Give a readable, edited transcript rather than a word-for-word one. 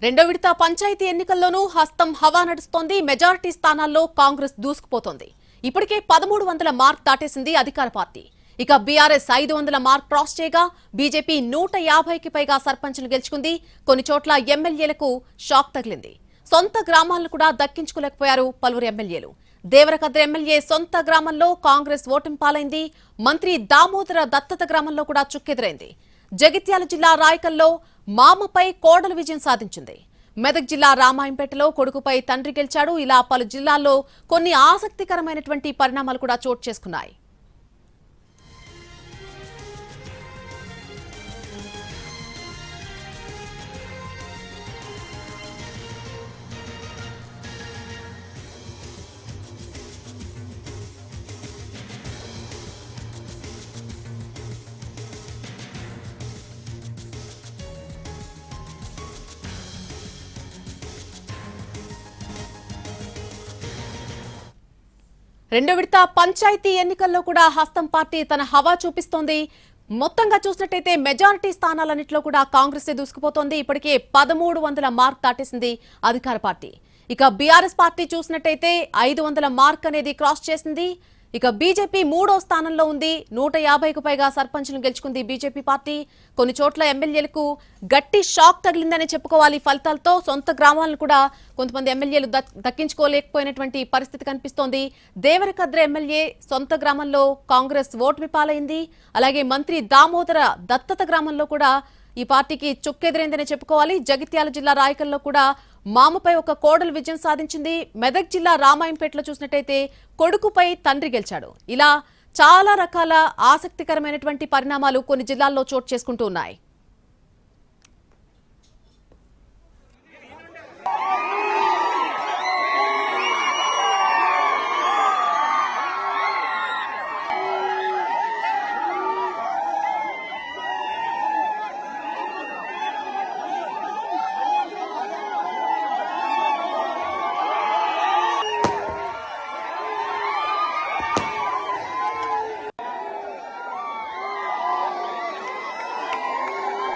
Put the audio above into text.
రెండో విడత పంచాయతీ ఎన్నికల్లోనూ హస్తం హవా నడుస్తోంది. మెజారిటీ స్థానాల్లో కాంగ్రెస్ దూసుకుపోతోంది. ఇప్పటికే 1300 మార్క్ దాటేసింది అధికార పార్టీ. ఇక బీఆర్ఎస్ 500 మార్క్ క్రాస్ చేయగా బీజేపీ 150కి పైగా సర్పంచ్లు గెలుచుకుంది. కొన్ని చోట్ల ఎమ్మెల్యేలకు షాక్ తగిలింది. సొంత గ్రామాలను కూడా దక్కించుకోలేకపోయారు పలువురు ఎమ్మెల్యేలు. దేవరకద్ర ఎమ్మెల్యే సొంత గ్రామంలో కాంగ్రెస్ ఓటమి పాలైంది. మంత్రి దామోదర దత్తత గ్రామంలో కూడా చుక్కెదురైంది. జగిత్యాల జిల్లా రాయకల్లో మామపై కోడలు విజయం సాధించింది. మెదక్ జిల్లా రామాయంపేటలో కొడుకుపై తండ్రి గెలిచాడు. ఇలా పలు జిల్లాల్లో కొన్ని ఆసక్తికరమైనటువంటి పరిణామాలు కూడా చోటు చేసుకున్నాయి. రెండో విడత పంచాయతీ ఎన్నికల్లో కూడా హస్తం పార్టీ తన హవా చూపిస్తోంది. మొత్తంగా చూసినట్టయితే మెజారిటీ స్థానాలన్నింటిలో కూడా కాంగ్రెస్ దూసుకుపోతోంది. ఇప్పటికే 1300 మార్క్ దాటేసింది అధికార పార్టీ. ఇక బీఆర్ఎస్ పార్టీ చూసినట్టయితే 500 మార్క్ అనేది క్రాస్ చేసింది. ఇక బీజేపీ 3వ స్థానంలో ఉంది. 150కు పైగా సర్పంచ్లను గెలుచుకుంది బీజేపీ పార్టీ. కొన్ని చోట్ల ఎమ్మెల్యేలకు గట్టి షాక్ తగిలిందని చెప్పుకోవాలి. ఫలితాలతో సొంత గ్రామాలను కూడా కొంతమంది ఎమ్మెల్యేలు దక్కించుకోలేకపోయినటువంటి పరిస్థితి కనిపిస్తోంది. దేవరకద్ర ఎమ్మెల్యే సొంత గ్రామంలో కాంగ్రెస్ ఓటమి పాలైంది. అలాగే మంత్రి దామోదర దత్తత గ్రామంలో కూడా ఈ పార్టీకి చుక్కెదురైందని చెప్పుకోవాలి. జగిత్యాల జిల్లా రాయకల్లో కూడా మామపై ఒక కోడలు విజయం సాధించింది. మెదక్ జిల్లా రామాయంపేటలో చూసినట్టయితే కొడుకుపై తండ్రి గెలిచాడు. ఇలా చాలా రకాల ఆసక్తికరమైనటువంటి పరిణామాలు కొన్ని జిల్లాల్లో చోటు చేసుకుంటూ ఉన్నాయి.